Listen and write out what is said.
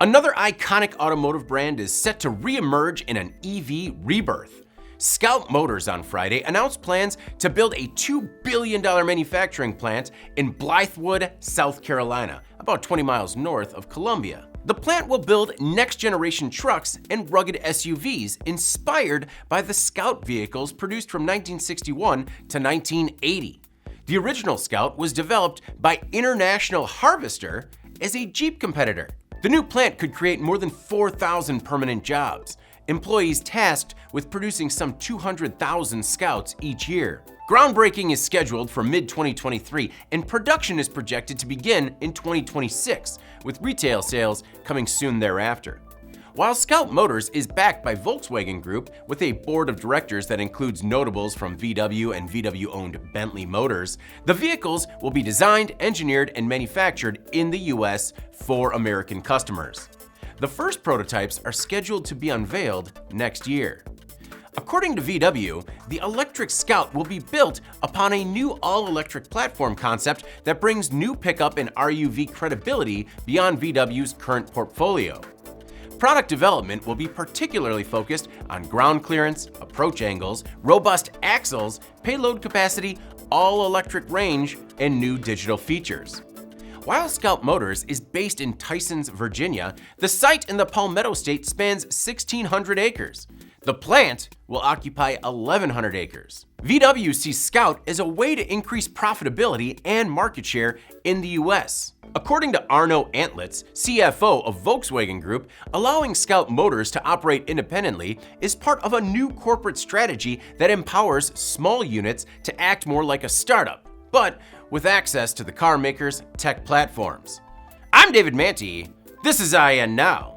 Another iconic automotive brand is set to reemerge in an EV rebirth. Scout Motors on Friday announced plans to build a $2 billion manufacturing plant in Blythewood, South Carolina, about 20 miles north of Columbia. The plant will build next-generation trucks and rugged SUVs inspired by the Scout vehicles produced from 1961 to 1980. The original Scout was developed by International Harvester as a Jeep competitor. The new plant could create more than 4,000 permanent jobs, employees tasked with producing some 200,000 Scouts each year. Groundbreaking is scheduled for mid-2023, and production is projected to begin in 2026, with retail sales coming soon thereafter. While Scout Motors is backed by Volkswagen Group with a board of directors that includes notables from VW and VW-owned Bentley Motors, the vehicles will be designed, engineered, and manufactured in the US for American customers. The first prototypes are scheduled to be unveiled next year. According to VW, the electric Scout will be built upon a new all-electric platform concept that brings new pickup and RUV credibility beyond VW's current portfolio. Product development will be particularly focused on ground clearance, approach angles, robust axles, payload capacity, all-electric range, and new digital features. While Scout Motors is based in Tysons, Virginia, the site in the Palmetto State spans 1,600 acres. The plant will occupy 1,100 acres. VW sees Scout as a way to increase profitability and market share in the US. According to Arno Antlitz, CFO of Volkswagen Group, allowing Scout Motors to operate independently is part of a new corporate strategy that empowers small units to act more like a startup, but with access to the car makers' tech platforms. I'm David Manti. This is IN Now.